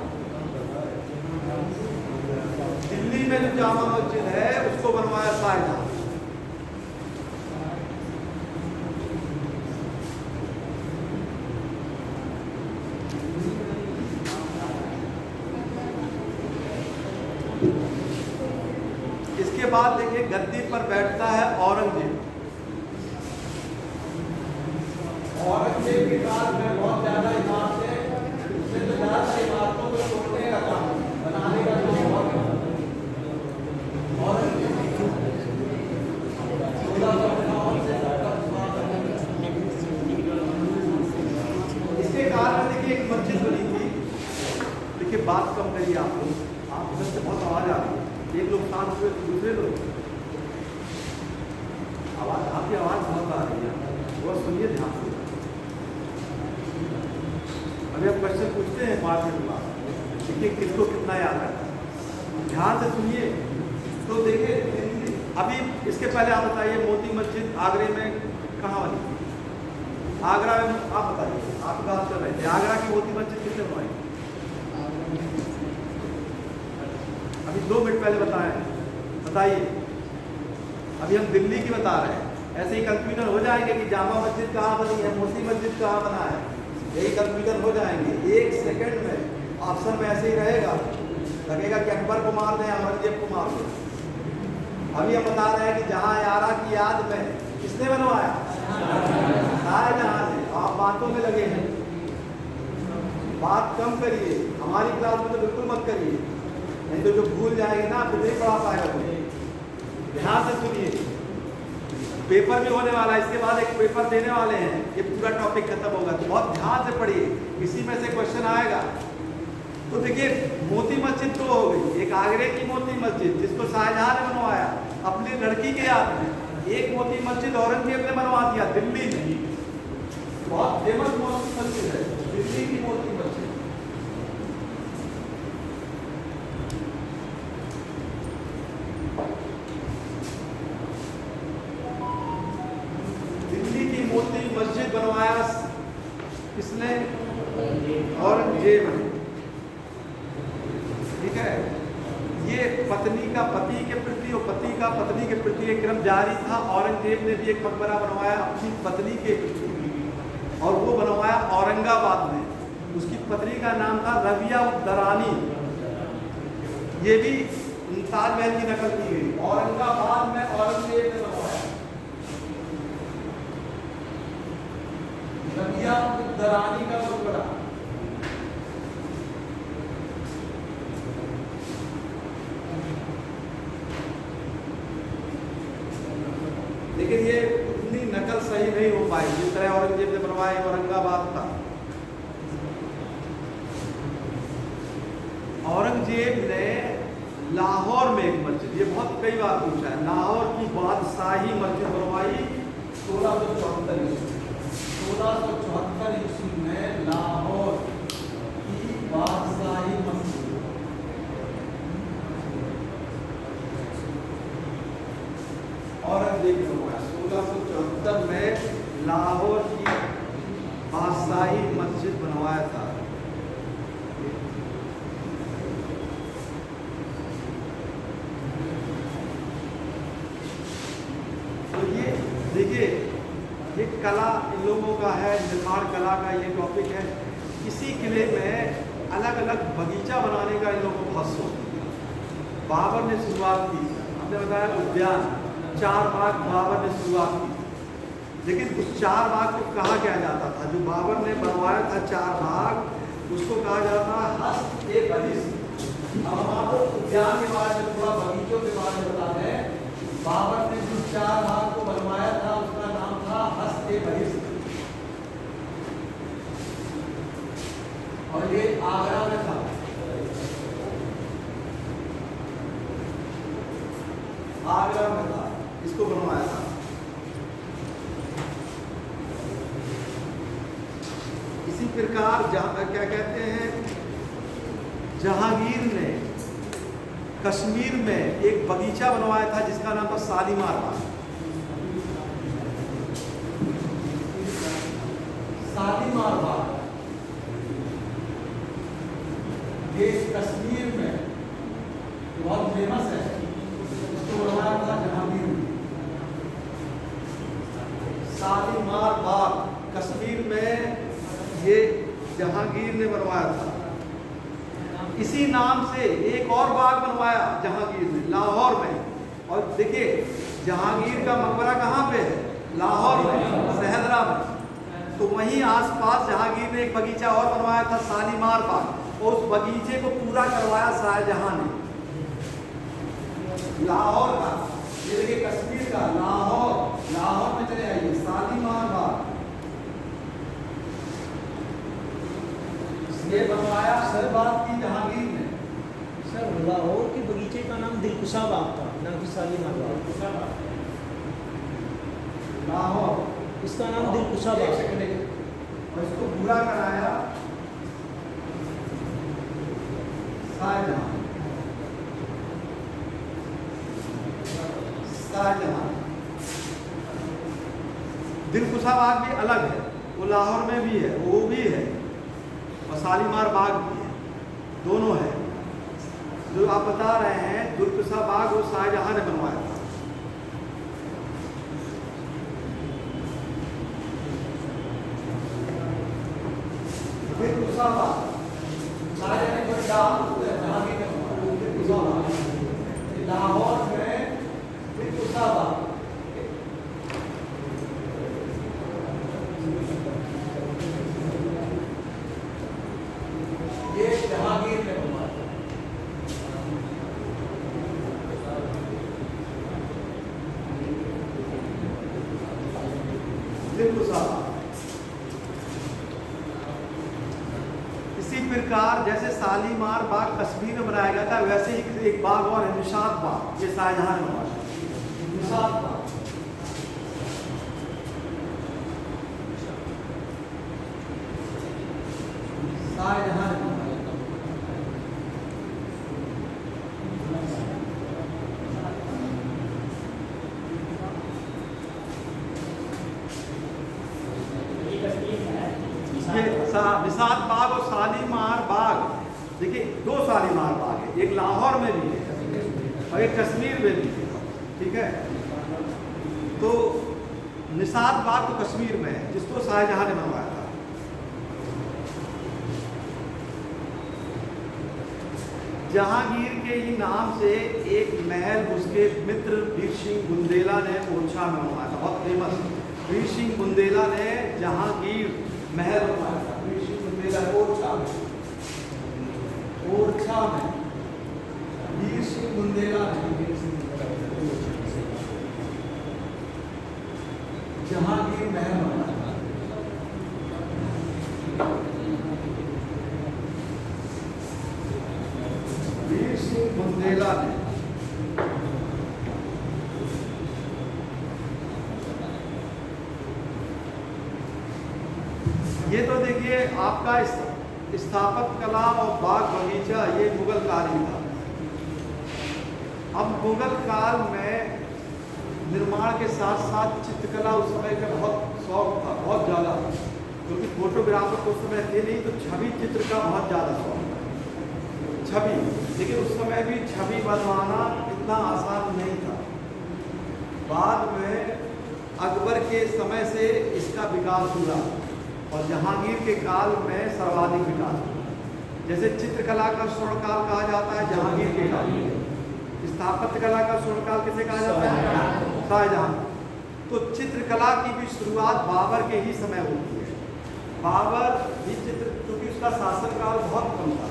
Speaker 1: दिल्ली में जो जामा मस्जिद है उसको बनवाया शाहजहां। इसके बाद देखिए गद्दी पर बैठता है औरंगजेब। औरंगजेब के बाद में बहुत ज्यादा इमारतें, उसने तो ज्यादा इमारतों को तोड़ने का काम, बनाने का काम औरंगजेब। इसके कारण देखिए एक मस्जिद बनी थी। देखिए बात कम करिए आप लोग, आप उधर से बहुत आवाज आ रही है। एक लोग शांत हुए तो दूसरे लोग आवाज, आपकी आवाज बहुत आ रही है, वो सुनिए ध्यान से। अभी आप क्वेश्चन पूछते हैं 5 मिनट बाद, देखिए किसको कितना याद है, ध्यान से सुनिए। तो देखिए अभी इसके पहले आप बताइए मोती मस्जिद आगरे में कहाँ बनी थी? आगरा में आप बताइए, आप बात कर रहे थे आगरा की मोती मस्जिद किसने बनवाई? अभी 2 मिनट पहले बताइए। अभी हम दिल्ली की बता रहे हैं। ऐसे ही कंफ्यूजन हो जाएंगे कि जामा मस्जिद कहाँ बनी है, मोती मस्जिद कहाँ बना है, यही कंफ्यूजन हो जाएंगे। 1 सेकंड में ऑप्शन में ऐसे ही रहेगा, लगेगा कि अकबर को मार दें, औरंगजेब को मार दें। अभी हम बता रहे हैं कि जहाँ यारा की याद में किसने बनवाया? शाहजहां ने। आप बातों में लगे हैं, बात कम करिए, हमारी क्लास में तो बिल्कुल मत करिए, नहीं तो जो भूल जाएंगे ना फिर नहीं पढ़ा पाएगा कोई। ध्यान से सुनिए, पेपर भी होने वाला है, इसके बाद एक पेपर देने वाले हैं, ये पूरा टॉपिक खत्म होगा, तो बहुत ध्यान से पढ़िए, इसी में से क्वेश्चन आएगा। तो देखिए मोती मस्जिद 2 हो गई, एक आगरे की मोती मस्जिद जिसको शाहजहां ने बनवाया अपनी लड़की के याद में, एक मोती मस्जिद औरंगजेब ने बनवा दिया दिल्ली में, बहुत फेमस मोती मस्जिद है दिल्ली की मोती मस्जिद। मोती मस्जिद बनवाया किसने? औरंगजेब ने। ठीक है, ये पत्नी का पति के प्रति और पति का पत्नी के प्रति एक क्रम जारी था। औरंगजेब ने भी एक मकबरा बनवाया अपनी पत्नी के प्रति, और वो बनवाया औरंगाबाद में। उसकी पत्नी का नाम था रबिया उद्दरानी। ये भी ताजमहल की नकल की गई, औरंगाबाद में औरंगजेब ने बनवाया रबिया उद्दरानी का मकबरा। लेकिन ये उतनी नकल सही नहीं हो पाई जिस तरह औरंगजेब ने बनवाया औरंगाबाद का। औरंगजेब ने लाहौर में एक मस्जिद, ये बहुत कई बार पूछा है, लाहौर की बादशाही मस्जिद बनवाई 1674 ईस्वी में लाहौर की बादशाही मस्जिद। औरंगजेब ने बनवाया 1674 में लाहौर की बादशाही मस्जिद बनवाया था। तो ये देखिए, ये कला इन लोगों का है, निर्माण कला का ये टॉपिक है। इसी किले में अलग अलग बगीचा बनाने का इन लोगों को बहुत शौक था। बाबर ने शुरुआत की, हमने बताया उद्यान, 4 बाग बाबर ने शुरुआत की, लेकिन उस 4 बाग को कहा क्या जाता था, जो बाबर ने बनवाया था 4 बाग, उसको कहा जाता हस्त-ए-बहिश्त। अब हम आपको उद्यान के बारे में, थोड़ा बगीचों के बारे में बताते हैं। बाबर ने जिस 4 बाग को बनवाया था उसका नाम था हस्त-ए-बहिश्त, और ये आगरा में था। आगरा में था, इसको बनवाया था। इसी प्रकार क्या कहते हैं, जहांगीर ने कश्मीर में एक बगीचा बनवाया था जिसका नाम था शालीमार बाग। शालीमार बाग ये कश्मीर में बहुत फेमस है, इसको बनवाया था जहांगीर ने। शालीमार बाग कश्मीर में ये जहांगीर ने बनवाया था। इसी नाम से एक और बाग बनवाया जहांगीर ने लाहौर में। और देखिए जहांगीर का मकबरा कहाँ पे है, लाहौर में, सहदरा में। तो वहीं आसपास जहांगीर ने एक बगीचा और बनवाया था शालीमार बाग, और उस बगीचे को पूरा करवाया शाहजहां ने। लाहौर का, ये देखिए कश्मीर का लाहौर, लाहौर में चले आइए, शालीमार बाग ये बनवाया शुरुआत की जहांगीर ने।
Speaker 2: सर लाहौर के बगीचे का नाम दिलकुशा बाग था, ना कि शालीमार बाग।
Speaker 1: लाहौर,
Speaker 2: इसका नाम दिलकुशा बाग।
Speaker 1: और इसको पूरा कराया शाहजहां। दिलकुशा बाग भी अलग है, वो लाहौर में भी है, वो भी है, और शालीमार बाग भी है, दोनों है। जो आप बता रहे हैं दिलकुशा बाग, वो शाहजहां ने बनवाया था। दिलकुशा बाग शाहजहां ने लाहौर में दिलकुशा बाग। ये जहांगीर ने बनवाया। दिलकुशा बाग। इसी प्रकार जैसे शालीमार बाग कश्मीर में बनाया गया था, वैसे ही एक बाग और है निशात बाग, ये शाहजहां ने बनवाया। निशात बाग शाहजहां ने बनवाया। निशात बाग और शालीमार बाग, देखिए 2 शालीमार बाग है, एक लाहौर में भी है और एक कश्मीर में भी है, ठीक है। तो निशात बाग तो कश्मीर में है, जिसको शाहजहां ने बनवाया था। जहांगीर के ही नाम से एक महल उसके मित्र वीर सिंह बुंदेला ने ओरछा में बनवाया था, बहुत फेमस। वीर सिंह बुंदेला ने जहांगीर महल बनवाया था, वीर सिंह बुंदेला ओरछा में। ओरछा में वीर सिंह बुंदेला ने जहांगीर महल बनवाया था। वीर सिंह बुंदेला ने ये तो देखिए आपका स्थापत्य कला और बाग बगीचा, ये मुगल काल ही था। अब मुगल काल में निर्माण के साथ साथ चित्रकला उस समय का बहुत शौक था, बहुत ज़्यादा, क्योंकि फोटोग्राफर तो उस समय थे नहीं, तो छवि चित्र का बहुत ज़्यादा शौक था। छवि, लेकिन उस समय भी छवि बनवाना इतना आसान नहीं था। बाद में अकबर के समय से इसका विकास हुआ और जहांगीर के काल में सर्वाधिक विकास हुआ। जैसे चित्रकला का स्वर्णकाल कहा जाता है जहांगीर के काल में, स्थापत्य कला का स्वर्णकाल किसे कहा जाता है? शाहजहां। तो चित्रकला की भी शुरुआत बाबर के ही समय होती है। बाबर भी चित्र, क्योंकि उसका शासनकाल बहुत कम था,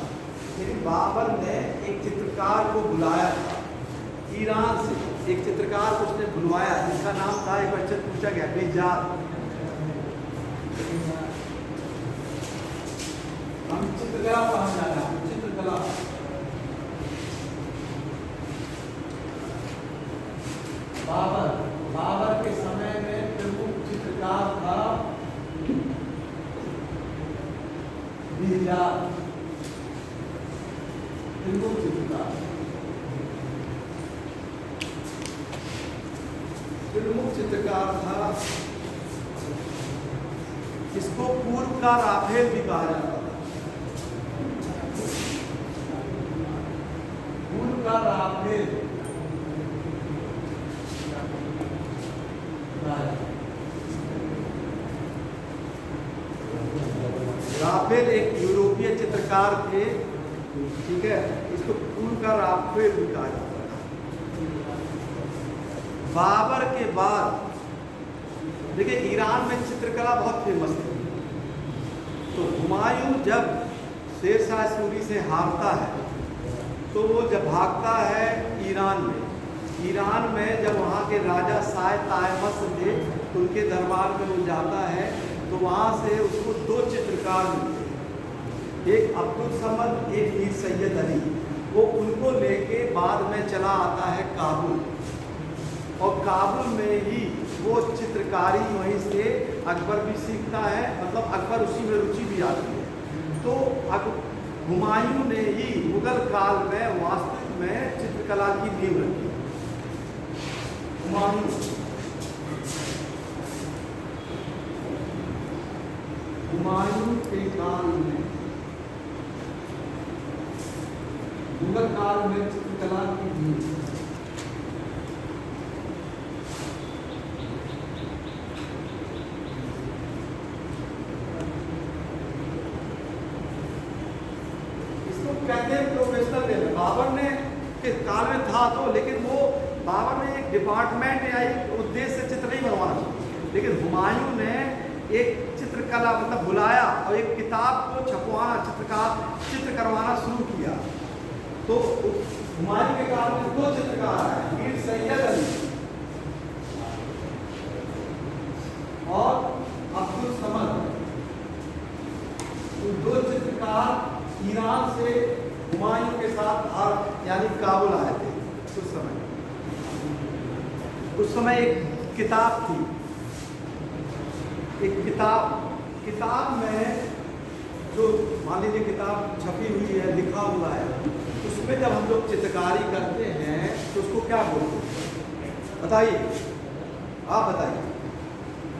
Speaker 1: लेकिन बाबर ने एक चित्रकार को बुलाया था ईरान से। एक चित्रकार को उसने बुलवाया जिसका नाम था, एक क्वेश्चन पूछा गया, बेजाद। हम चित्रकला पढ़ने जा रहे हैं, चित्रकला। बाबर के समय में प्रमुख चित्रकार था बेजाद, प्रमुख चित्रकार। प्रमुख चित्रकार था। इसको पूर्व का राफेल भी कहा जाता था। पूर्व का राफेल, राफेल एक यूरोपीय चित्रकार थे, ठीक है। इसको पूर्व का राफेल भी कहा जाता है। बाबर के बाद देखिए ईरान में चित्रकला बहुत फेमस थी। तो हुमायूं जब शेरशाह सूरी से हारता है तो वो जब भागता है ईरान में जब वहाँ के राजा शाह तायमस थे उनके दरबार में वो जाता है, तो वहाँ से उसको दो चित्रकार मिलते हैं, एक अब्दुल समद, एक मीर सैयद अली। वो उनको लेके बाद में चला आता है काबुल, और काबुल में ही वो चित्रकारी वहीं से अकबर भी सीखता है, मतलब अकबर उसी में रुचि भी आती है। तो हुमायूं ने ही मुगल काल में वास्तविक में चित्रकला की नींव रखी। हुमायूं के काल में, मुगल काल में चित्रकला की नींव। कहते हैं प्रोफेशनल लेवल। बाबर ने के काल में था तो, लेकिन वो बाबर ने एक डिपार्टमेंट या एक उद्देश्य से चित्र नहीं बनवाना चाहिए, लेकिन हुमायूं ने एक चित्रकला मतलब बुलाया और एक किताब को छपवाना, चित्र करवाना शुरू किया। तो हुमायूं के काल में दो चित्रकार हैं, मीर सैयद अली और अब्दुल समद। तो दो चित्रकार ईरान से हुमायूं के साथ यानी काबुल आए थे। उस समय एक किताब थी, एक किताब में जो मान लीजिए किताब छपी हुई है, लिखा हुआ है, उसमें जब हम लोग चित्रकारी करते हैं तो उसको क्या बोलते हैं? बताइए, आप बताइए।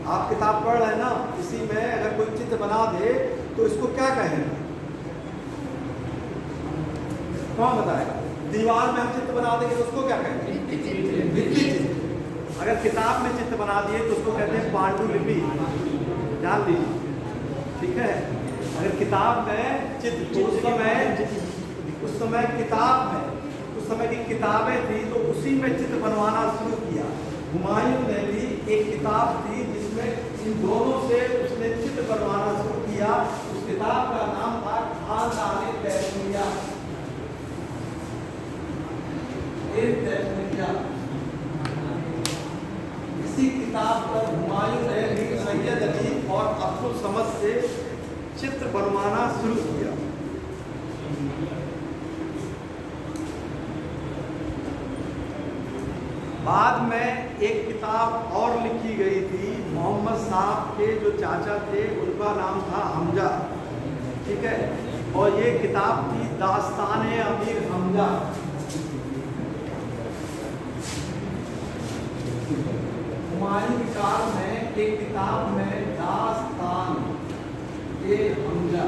Speaker 1: आप किताब पढ़ रहे हैं ना, इसी में अगर कोई चित्र बना दे तो इसको क्या कहेंगे? कौन बताएगा? दीवार में हम चित्र बना देंगे तो उसको क्या कहेंगे? भित्ति चित्र। अगर किताब में चित्र बना दिए तो उसको कहते हैं पांडुलिपि, जान लीजिए, ठीक है। अगर किताब में चित्र, उस समय किताब में, उस समय की किताबें थी तो उसी में चित्र बनवाना शुरू किया। हुमायूं ने भी एक किताब थी जिसमें इन दोनों से उसने चित्र बनवाना शुरू किया। उस किताब का नाम था खानदाने तैमूरिया। इसी किताब पर हुमायूं ने मीर सैयद अली और अब्दुल समद से चित्र बनवाना शुरू किया। बाद में एक किताब और लिखी गई थी, मोहम्मद साहब के जो चाचा थे उनका नाम था हमजा, ठीक है। और ये किताब थी दास्ताने अमीर हमजा। हुमायूं काल में एक किताब में दास्तान ए हमजा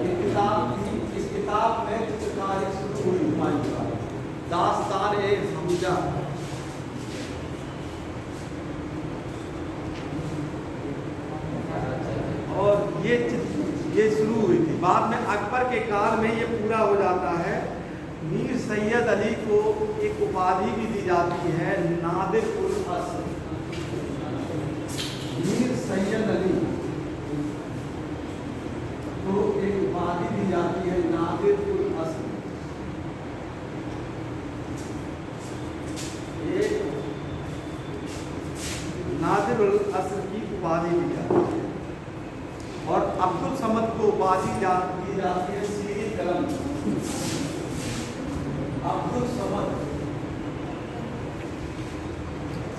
Speaker 1: एक किताब थी। इस किताब में चित्रकारी शुरू हुई हुमायूं काल, दास्तान ए हमजा। और ये शुरू हुई थी। बाद में अकबर के काल में ये पूरा हो जाता है। मीर सैयद अली को एक उपाधि भी दी जाती है नादिर उल अस्र। मीर सैयद अली को एक उपाधि दी जाती है नादिर उल अस्र। एक नादिर उल अस्र की उपाधि दी जाती है और अब्दुल समद को उपाधि दी जाती है सीरी कलम। अब्दुल समद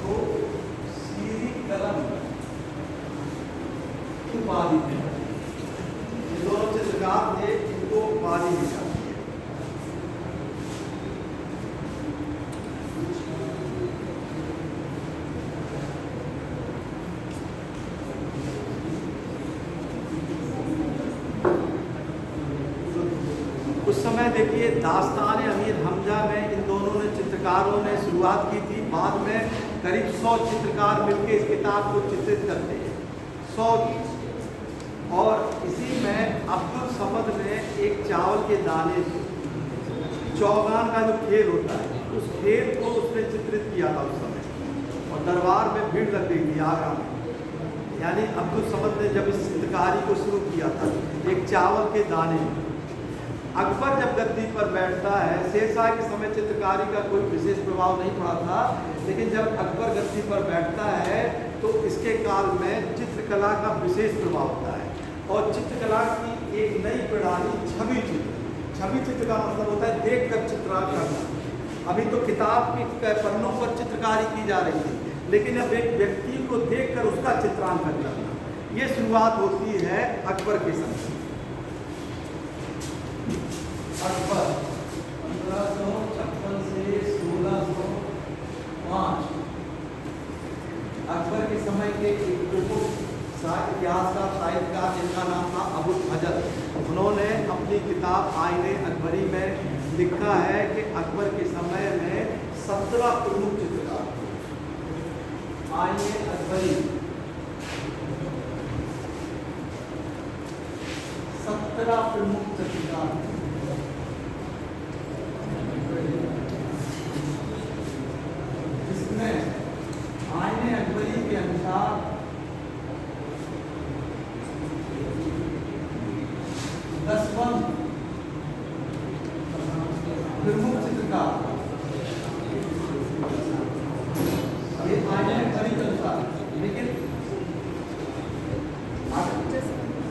Speaker 1: को सीरी कलम की उपाधि दी जाती है। ये दोनों चित्रकार थे, इनको उपाधि दी जाती है। उस समय देखिए दास्तान अमीर हमजा में इन दोनों ने चित्रकारों ने शुरुआत की थी। बाद में करीब 100 चित्रकार मिलकर इस किताब को चित्रित करते हैं, 100 की। और इसी में अब्दुल समद ने एक चावल के दाने से चौगान का जो खेल होता है उस खेल को उसने चित्रित किया था उस समय, और दरबार में भीड़ लग गई थी आगरा में। यानी अब्दुल समद ने जब इस चित्रकारी को शुरू किया था एक चावल के दाने में। अकबर जब गद्दी पर बैठता है, शेरशाह के समय चित्रकारी का कोई विशेष प्रभाव नहीं पड़ा था, लेकिन जब अकबर गद्दी पर बैठता है तो इसके काल में चित्रकला का विशेष प्रभाव होता है। और चित्रकला की एक नई प्रणाली छवि चित्र। छवि चित्र का मतलब होता है देख कर चित्रकारी करना। अभी तो किताब के पन्नों पर चित्रकारी की जा रही है, लेकिन अब एक व्यक्ति को देख कर उसका चित्रांकन करना, ये शुरुआत होती है अकबर के समय। अकबर 1556 से 1605 अकबर के समय के एक प्रमुख इतिहासकार साहित्यकार जिनका नाम था अबुल फजल, उन्होंने अपनी किताब आईने अकबरी में लिखा है कि अकबर के समय में 17 प्रमुख चित्रकार। आईने अकबरी 17 प्रमुख चित्रकार। आईने अकबरी के अनुसार 10 प्रमुख चित्रकार, ये आईने अकबरी के अनुसार।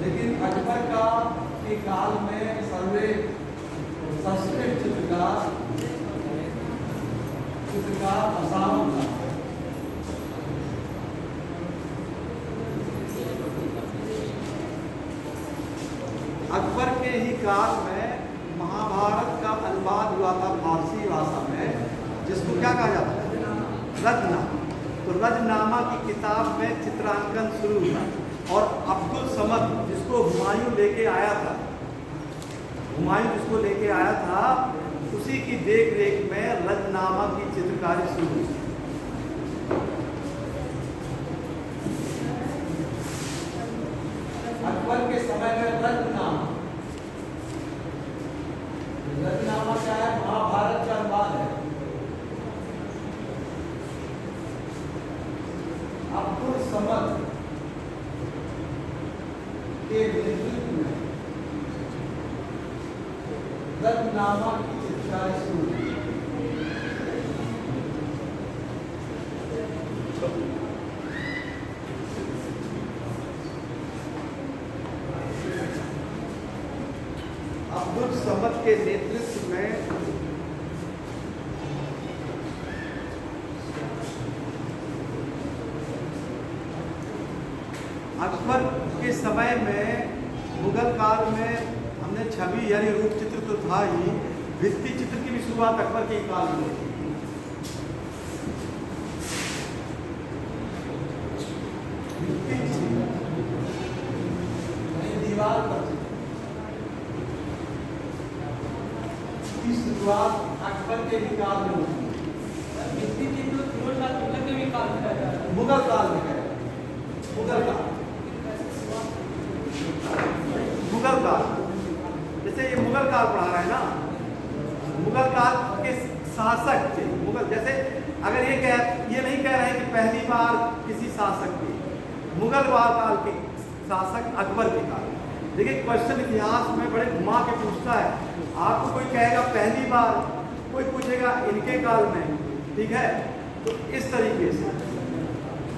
Speaker 1: लेकिन अकबर का के काल में सर्वश्रेष्ठ चित्रकार असाम था। अकबर के ही काल में महाभारत का अनुवाद हुआ था फारसी भाषा में, जिसको क्या कहा जाता है, रजनामा। तो रजनामा की किताब में चित्रांकन शुरू हुआ, और अब्दुल समद जिसको हुमायूं लेके आया था, उसी की देख रेख में रजनामा की चित्रकारी शुरू हुई। अकबर के समय में रजनामा क्या है, महाभारत का अनुवाद है। अब्दुल समद के नेतृत्व में रजनामा की चित्रकारी शुरू हुई। अब्दुल समद के नेतृत्व में अकबर के समय में, मुगल काल में हमने छवि यानी रूप चित्र तो था ही, भित्ति चित्र की भी शुरुआत अकबर के काल में हुई। भित्ति चित्र दीवार पर की शुरुआत अकबर के भी काल में हुई।
Speaker 3: भित्ति चित्र तुगलक के भी काल में है,
Speaker 1: मुगल काल में है, मुगल काल। जैसे ये मुगल काल पढ़ा रहा है ना, मुगल काल के शासक थे। मुगल जैसे अगर ये नहीं कह रहे हैं कि पहली बार किसी शासक के, मुगल काल के शासक अकबर के काल। देखिए क्वेश्चन इतिहास में बड़े घुमा के पूछता है, आपको कोई कहेगा पहली बार, कोई पूछेगा इनके काल में, ठीक है। तो इस तरीके से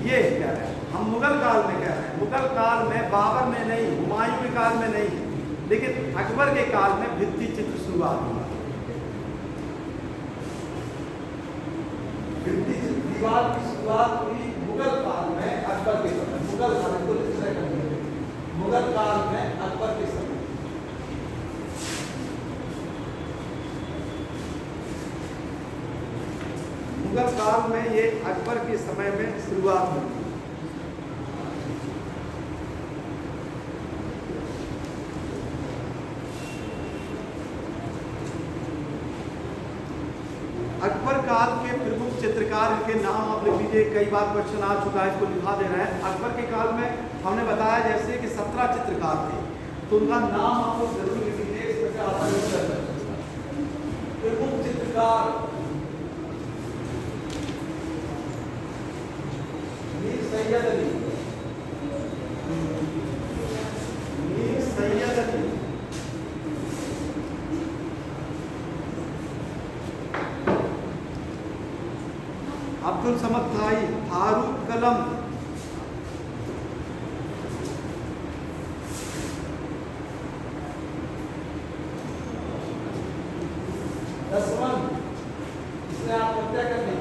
Speaker 1: ये कह रहे हैं, हम मुगल काल में कह रहे हैं। मुगल काल में, बाबर में नहीं, हुमायूं के काल में नहीं, लेकिन अकबर के काल में भित्ति चित्र शुरुआत हुआ। भित्ति चित्र दीवार की शुरुआत हुई मुगल काल में, अकबर के समय। मुगल काल में अकबर के समय। मुगल काल में ये अकबर के समय में शुरुआत हुई। अकबर काल के प्रमुख चित्रकार के नाम आप लिख लीजिए, कई बार क्वेश्चन आ चुका है, इसको लिखा दे रहे हैं। अकबर के काल में हमने बताया जैसे कि 17 चित्रकार थे, तो उनका नाम आप लोग जरूर लिख लीजिए, इसमें से आसानी से प्रमुख चित्रकार मीर सैयद अली, मीर सैयद अली, अब्दुल समद थाई, फारूक कलम, दसवन, इसने आप हत्या कर दी।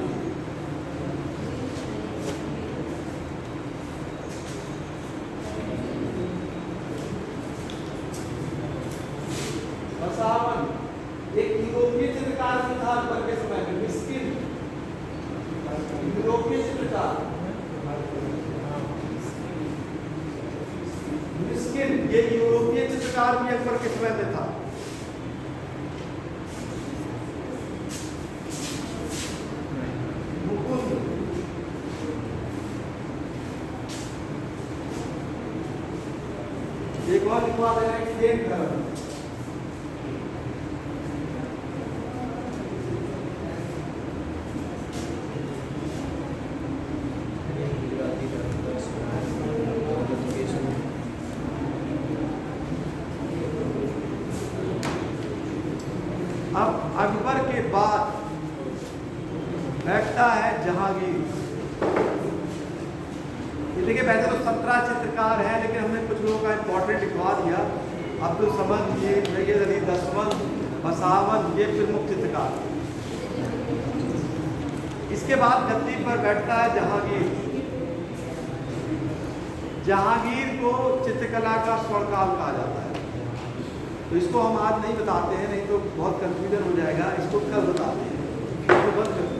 Speaker 1: बसावन, एक यूरोपीय चित्रकार भी था अकबर के समय में, मिस्किन, यूरोपीय चित्रकार मिस्किन, ये यूरोपीय चित्रकार भी अकबर के समय में था। एक और लिखवा दे रहे हैं कि अब अकबर के बाद बैठता है जहांगीर। देखिए वैसे तो 17 चित्रकार हैं, लेकिन हमने कुछ लोगों का इंपॉर्टेंट लिखवा दिया। अब्दुल समद, ये सैयद अली, दसवन, बसावन, ये प्रमुख चित्रकार। इसके बाद गद्दी पर बैठता है जहांगीर। जहांगीर को चित्रकला का स्वर्णकाल कहा जाता है। तो इसको हम आज नहीं बताते हैं, नहीं तो बहुत कंफ्यूजन हो जाएगा, इसको कल बताते हैं। इसको बंद करते हैं।